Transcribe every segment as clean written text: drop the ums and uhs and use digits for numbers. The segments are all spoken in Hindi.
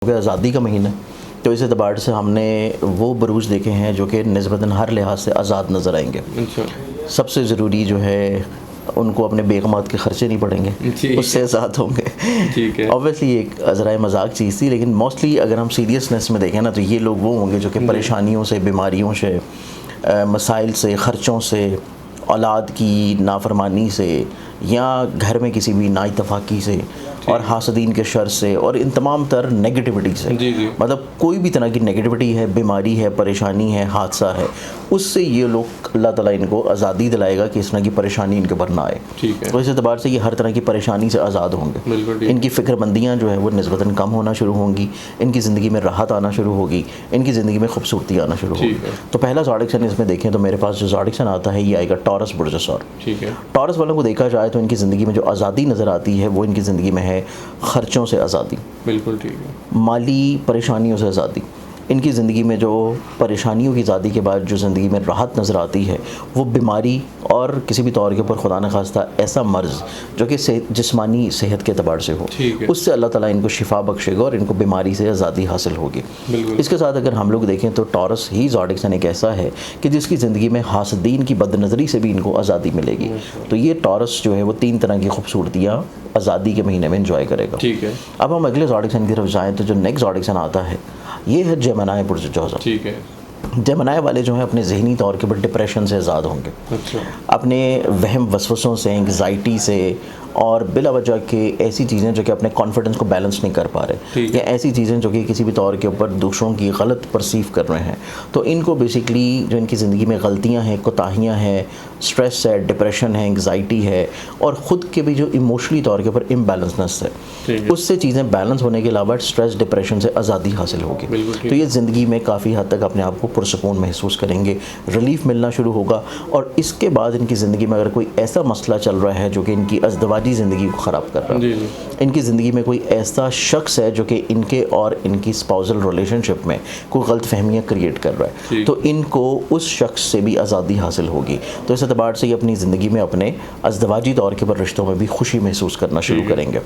क्योंकि आज़ादी का महीना है, तो इस एतबार से हमने वो बरूज देखे हैं जो कि निस्बतन हर लिहाज से आज़ाद नज़र आएंगे। अच्छा। सबसे ज़रूरी जो है उनको अपने बेगमात के ख़र्चे नहीं पड़ेंगे, उससे आज़ाद होंगे। ठीक है। ऑब्वियसली एक ज़रा मजाक चीज़ थी, लेकिन मोस्टली अगर हम सीरियसनेस में देखें ना तो ये लोग वो होंगे जो कि परेशानियों से, बीमारियों से, मसाइल से, ख़र्चों से, औलाद की नाफरमानी से, या घर में किसी भी नाइतफाक़ी से और हासदीन के शर से और इन तमाम तर नेगेटिविटी से, मतलब कोई भी तरह की नेगेटिविटी है, बीमारी है, परेशानी है, हादसा है, उससे ये लोग अल्लाह ताला इनको आज़ादी दिलाएगा कि इस तरह की परेशानी इनके ऊपर ना आए। ठीक है। तो इस एतबार से ये हर तरह की परेशानी से आज़ाद होंगे। इनकी फ़िक्रमंदियाँ जो है वो निस्बतन कम होना शुरू होंगी, इनकी ज़िंदगी में राहत आना शुरू होगी, इनकी ज़िंदगी में खूबसूरती आना शुरू होगी। तो पहला ज़ोडिक इसमें देखें तो मेरे पास जो ज़ोडिक आता है ये आएगा टॉरस बुर्ज सौर। ठीक है। टॉरस वालों को देखा जाए तो इनकी ज़िंदगी में जो आज़ादी नज़र आती है वो इनकी ज़िंदगी में है ख़र्चों से आज़ादी, बिल्कुल ठीक है, माली परेशानियों से आज़ादी। इनकी ज़िंदगी में जो परेशानियों की आज़ादी के बाद जो ज़िंदगी में राहत नज़र आती है वो बीमारी और किसी भी तौर के ऊपर खुदा न खास्ता ऐसा मर्ज़ जो कि जिस्मानी सेहत के अतबार से हो, उससे अल्लाह ताला इनको शिफा बख्शेगा और इनको बीमारी से आज़ादी हासिल होगी। इसके साथ अगर हम लोग देखें तो टॉरस ही ज़ोडिक एक ऐसा है कि जिसकी ज़िंदगी में हासदीन की बदनज़री से भी इनको आज़ादी मिलेगी। तो ये टॉरस जो है वो 3 तरह की खूबसूरतियाँ आज़ादी के महीने में इंजॉय करेगा। ठीक है। अब हम अगले ज़ोडिक की तरफ जाएँ तो जो नेक्स्ट ज़ोडिक आता है ये है जेमिनी बुर्ज जोज़ा। ठीक है। जेमिनी वाले जो हैं अपने ज़हनी तौर के ऊपर डिप्रेशन से आज़ाद होंगे। अच्छा। अपने वहम वसवसों से, एंग्जाइटी से और बिला वजह के ऐसी चीज़ें जो कि अपने कॉन्फिडेंस को बैलेंस नहीं कर पा रहे, या ऐसी चीज़ें जो कि किसी भी तौर के ऊपर दूसरों की गलत परसीव कर रहे हैं, तो इनको बेसिकली जो इनकी ज़िंदगी में गलतियाँ हैं, कोताहियाँ हैं, स्ट्रेस है, डिप्रेशन है, एंग्जाइटी है और ख़ुद के भी जो इमोशनली तौर के ऊपर इम्बैलेंसनेस है, उससे चीज़ें बैलेंस होने के अलावा स्ट्रेस डिप्रेशन से आज़ादी हासिल होगी। तो ये ज़िंदगी में काफ़ी हद तक अपने आप को पुरसकून महसूस करेंगे, रिलीफ मिलना शुरू होगा। और इसके बाद इनकी ज़िंदगी में अगर कोई ऐसा मसला चल रहा है जो कि इनकी अज़दवाजी ज़िंदगी को ख़राब कर रहा है, इनकी ज़िंदगी में कोई ऐसा शख्स है जो कि इनके और इनकी स्पाउसल रिलेशनशिप में कोई गलत फहमियाँ क्रिएट कर रहा है, तो इनको उस शख्स से भी आज़ादी हासिल होगी। तो इस एतबार से ये अपनी ज़िंदगी में अपने अज़दवाजी तौर के ऊपर रिश्तों में भी खुशी महसूस करना शुरू करेंगे।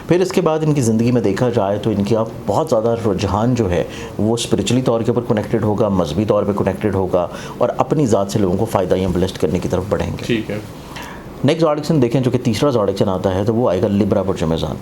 फिर इसके बाद इनकी ज़िंदगी में देखा जाए तो इनकी आप बहुत ज़्यादा रुझान जो है वो स्पिरिचुअली तौर के ऊपर कनेक्टेड होगा, मजहबी तौर पे कनेक्टेड होगा और अपनी ज़ात से लोगों को फ़ायदा या ब्लेस्ड करने की तरफ बढ़ेंगे। ठीक है। नेक्स्ट ज़ोडिक देखें जो कि तीसरा ज़ोडिक आता है तो वो आएगा लिब्रा बुर्ज मीज़ान।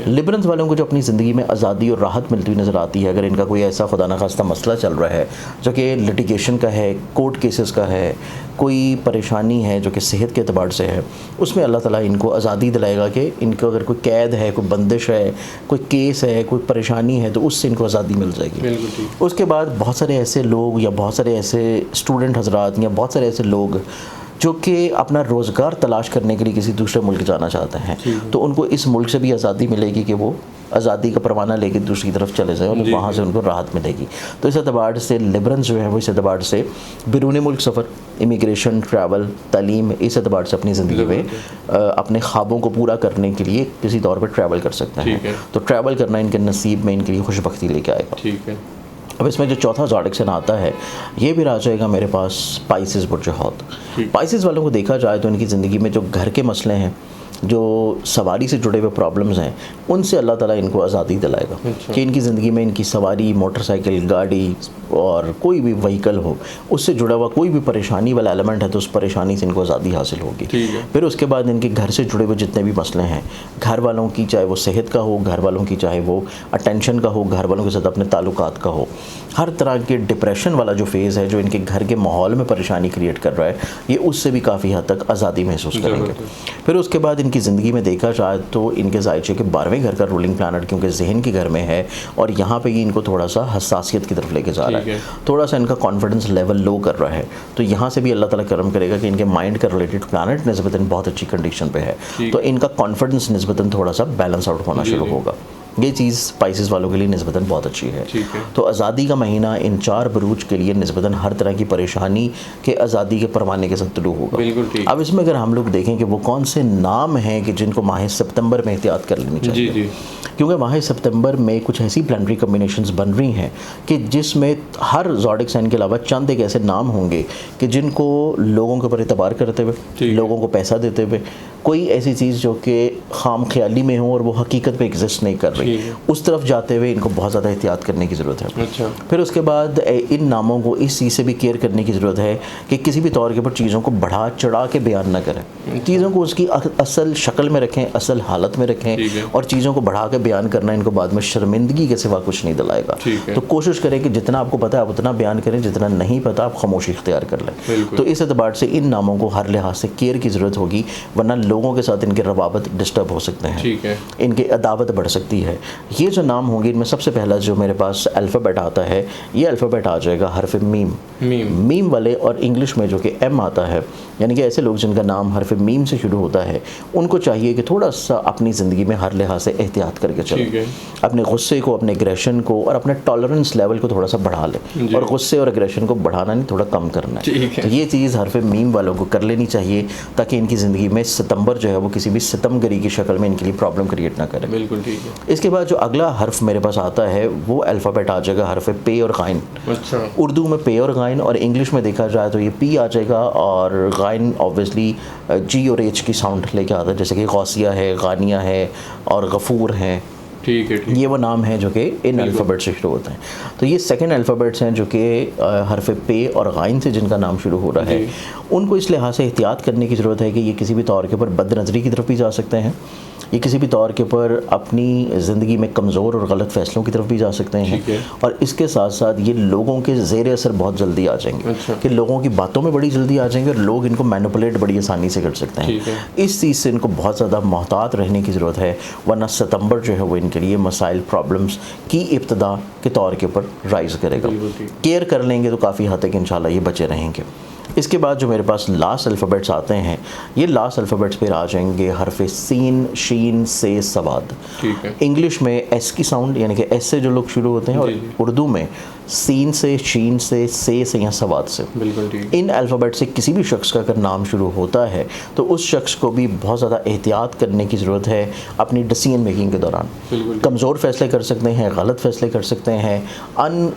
लिब्रंस वालों को जो अपनी ज़िंदगी में आज़ादी और राहत मिलती हुई नज़र आती है, अगर इनका कोई ऐसा खुदा न खास्ता मसला चल रहा है जो कि लिटिगेशन का है, कोर्ट केसेस का है, कोई परेशानी है जो कि सेहत के अतबार से है, उसमें अल्लाह ताला इनको आज़ादी दिलाएगा कि इनको अगर कोई कैद है, कोई बंदिश है, कोई केस है, कोई परेशानी है, तो उससे इनको आज़ादी मिल जाएगी। उसके बाद बहुत सारे ऐसे लोग या बहुत सारे ऐसे स्टूडेंट हजरात या बहुत सारे ऐसे लोग जो कि अपना रोज़गार तलाश करने के लिए किसी दूसरे मुल्क जाना चाहते हैं, तो उनको इस मुल्क से भी आज़ादी मिलेगी कि वो आज़ादी का परवाना लेके दूसरी तरफ चले जाएँ और वहाँ से उनको राहत मिलेगी। तो इस एतबार से लिब्रंस जो है वो इस एतबार से बिरून मुल्क सफ़र, इमिग्रेशन, ट्रैवल, तालीम, इस एतबार से अपनी ज़िंदगी में अपने ख्वाबों को पूरा करने के लिए किसी तौर पर ट्रैवल कर सकते हैं। तो ट्रैवल करना इनके नसीब में इनके लिए खुशबख्ती लेके आएगा। ठीक है। अब इसमें जो चौथा ज़ोडिक आता है ये भी आ जाएगा मेरे पास स्पाइसिस बुर्ज हौत। स्पाइसिस वालों को देखा जाए तो इनकी ज़िंदगी में जो घर के मसले हैं, जो सवारी से जुड़े हुए प्रॉब्लम्स हैं, उनसे अल्लाह ताला इनको आज़ादी दिलाएगा कि इनकी ज़िंदगी में इनकी सवारी, मोटरसाइकिल, गाड़ी और कोई भी व्हीकल हो, उससे जुड़ा हुआ कोई भी परेशानी वाला एलिमेंट है तो उस परेशानी से इनको आज़ादी हासिल होगी। फिर उसके बाद इनके घर से जुड़े हुए जितने भी मसले हैं, घर वालों की चाहे वो सेहत का हो, घर वालों की चाहे वो अटेंशन का हो, घर वालों के साथ अपने ताल्लुकात का हो, हर तरह के डिप्रेशन वाला जो फेज़ है जो इनके घर के माहौल में परेशानी क्रिएट कर रहा है, ये उससे भी काफ़ी हद तक आज़ादी महसूस करेंगे। फिर उसके बाद इनकी ज़िंदगी में देखा जाए तो इनके ज़ाहिर है कि 12वें घर का रूलिंग प्लानट क्योंकि जहन के घर में है और यहाँ पे ही इनको थोड़ा सा हसासियत की तरफ लेके जा रहा है, थोड़ा सा इनका कॉन्फिडेंस लेवल लो कर रहा है, तो यहाँ से भी अल्लाह ताला करम करेगा कि इनके माइंड का रिलेटेड प्लानट निस्बतन बहुत अच्छी कंडीशन पे है, तो इनका कॉन्फिडेंस निस्बतन थोड़ा सा बैलेंस आउट होना शुरू होगा। ये चीज़ स्पाइसेस वालों के लिए निस्बतन बहुत अच्छी है। तो आज़ादी का महीना इन 4 बरूज के लिए निस्बतन हर तरह की परेशानी के आज़ादी के परवाने के साथ तुलू होगा। अब इसमें अगर हम लोग देखें कि वो कौन से नाम हैं कि जिनको माह सितंबर में एहतियात कर लेनी चाहिए, क्योंकि माह सितंबर में कुछ ऐसी प्लानिटरी कम्बिनेशंस बन रही हैं कि जिसमें हर ज़ोडिक साइन के अलावा चंद एक ऐसे नाम होंगे कि जिनको लोगों के ऊपर एतबार करते हुए, लोगों को पैसा देते हुए, कोई ऐसी चीज़ जो कि खाम ख्याली में हो और वो हकीकत में एग्जिस्ट नहीं कर रही, उस तरफ जाते हुए इनको बहुत ज़्यादा एहतियात करने की ज़रूरत है। अच्छा। फिर उसके बाद इन नामों को इस चीज़ से भी केयर करने की ज़रूरत है कि किसी भी तौर के ऊपर चीज़ों को बढ़ा चढ़ा के बयान ना करें, चीज़ों को उसकी असल शक्ल में रखें, असल हालत में रखें, और चीज़ों को बढ़ा के बयान करना इनको बाद में शर्मिंदगी के सिवा कुछ नहीं दिलाएगा। तो कोशिश करें कि जितना आपको पता है आप उतना बयान करें, जितना नहीं पता आप खामोशी इख्तियार कर लें। तो इस एतबार से इन नामों को हर लिहाज से केयर की ज़रूरत होगी, वरना लोगों के साथ इनके रवाबत डिस्टर्ब हो सकते हैं, इनकी अदावत बढ़ सकती है। ये जो नाम होंगे इनमें सबसे पहला जो मेरे पास अल्फ़ाबेट आता है, ये अल्फ़ाबेट आ जाएगा हरफ मीम। मीम वाले, और इंग्लिश में जो कि एम आता है, यानी कि ऐसे लोग जिनका नाम हरफ मीम से शुरू होता है, उनको चाहिए कि थोड़ा सा अपनी ज़िंदगी में हर लिहाज से एहतियात करके चलें, अपने गुस्से को, अपने एग्रेशन को और अपने टॉलरेंस लेवल को थोड़ा सा बढ़ा लें, और गुस्से और एग्रेशन को बढ़ाना नहीं, थोड़ा कम करना है। तो ये चीज़ हरफ मीम वालों को कर लेनी चाहिए, ताकि इनकी ज़िंदगी में सितंबर जो है वो किसी भी सितमगरी की शक्ल में इनके लिए प्रॉब्लम क्रिएट ना करे। बिल्कुल ठीक है। इसके बाद जो अगला हर्फ मेरे पास आता है वो अल्फ़ाबेट आ जाएगा हरफ पे और गाइन। अच्छा। उर्दू में पे और गाइन, और इंग्लिश में देखा जाए तो ये पी आ जाएगा, और गाइन ऑब्वियसली जी और एच की साउंड लेके आता है, जैसे कि गौसिया है, गानिया है और गफूर है। ठीक है। ये वो नाम है जो कि इन अल्फ़ाबेट से शुरू होते हैं। तो ये सेकंड अल्फ़ाबेट्स हैं जो कि हरफ पे और गाइन से जिनका नाम शुरू हो रहा है, उनको इस लिहाज से एहतियात करने की ज़रूरत है कि ये किसी भी तौर के ऊपर बदनज़री की तरफ भी जा सकते हैं, ये किसी भी तौर के ऊपर अपनी ज़िंदगी में कमज़ोर और गलत फ़ैसलों की तरफ भी जा सकते हैं, और इसके साथ साथ ये लोगों के ज़ेर असर बहुत जल्दी आ जाएंगे। कि लोगों की बातों में बड़ी जल्दी आ जाएंगे और लोग इनको मैनिपुलेट बड़ी आसानी से कर सकते हैं। इस चीज़ से इनको बहुत ज़्यादा मोहतात रहने की ज़रूरत है, वरना सितंबर जो है वो इनके लिए मसाइल प्रॉब्लम्स की इब्तदा के तौर के ऊपर राइज़ करेगा। केयर कर लेंगे तो काफ़ी हद तक इंशाल्लाह ये बचे रहेंगे। इसके बाद जो मेरे पास लास्ट अल्फ़ाबेट्स आते हैं, ये लास्ट अल्फ़ाबेट्स फिर आ जाएंगे हरफ सीन, शीन से सवाद। इंग्लिश में एस की साउंड, यानी कि एस से जो लोग शुरू होते हैं, और उर्दू में सीन से, शीन से या सवाद से। बिल्कुल ठीक। इन अल्फ़ाबेट से किसी भी शख्स का अगर नाम शुरू होता है तो उस शख्स को भी बहुत ज़्यादा एहतियात करने की ज़रूरत है अपनी डिसीजन मेकिंग के दौरान। कमज़ोर फ़ैसले कर सकते हैं, गलत फ़ैसले कर सकते हैं,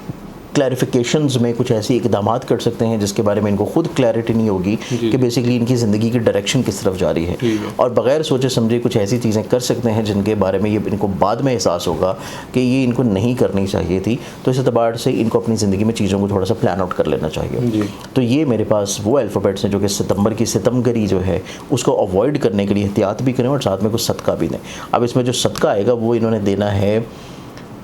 क्लैरिफिकेशंस में कुछ ऐसे इकदामात कर सकते हैं जिसके बारे में इनको खुद क्लैरिटी नहीं होगी कि बेसिकली इनकी ज़िंदगी की डायरेक्शन किस तरफ जा रही है, और बग़ैर सोचे समझे कुछ ऐसी चीज़ें कर सकते हैं जिनके बारे में ये इनको बाद में एहसास होगा कि ये इनको नहीं करनी चाहिए थी। तो इस एतबार से इनको अपनी ज़िंदगी में चीज़ों को थोड़ा सा प्लान आउट कर लेना चाहिए। तो ये मेरे पास वो अल्फ़ाबेट्स हैं जो कि सितंबर की सितमगरी जो है उसको अवॉइड करने के लिए एहतियात भी करें और साथ में कुछ सदका भी दें। अब इसमें जो सदका आएगा वो इन्होंने देना है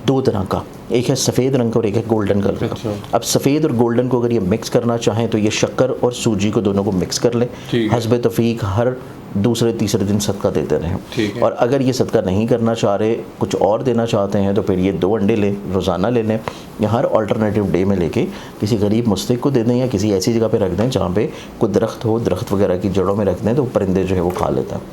दो तरह का, एक है सफ़ेद रंग का और एक है गोल्डन कलर का। अब सफ़ेद और गोल्डन को अगर ये मिक्स करना चाहें तो ये शक्कर और सूजी को दोनों को मिक्स कर लें, हस्बे तौफीक हर दूसरे तीसरे दिन सदका देते रहें। और अगर ये सदका नहीं करना चाह रहे, कुछ और देना चाहते हैं, तो फिर ये 2 अंडे लें, रोज़ाना ले लें, या हर अल्टरनेटिव डे में लेके किसी गरीब मुस्तहिक को दे दें, या किसी ऐसी जगह पे रख दें जहाँ पे कोई दरख्त हो, दरख्त वगैरह की जड़ों में रख दें तो परिंदे जो है वो खा लेता है।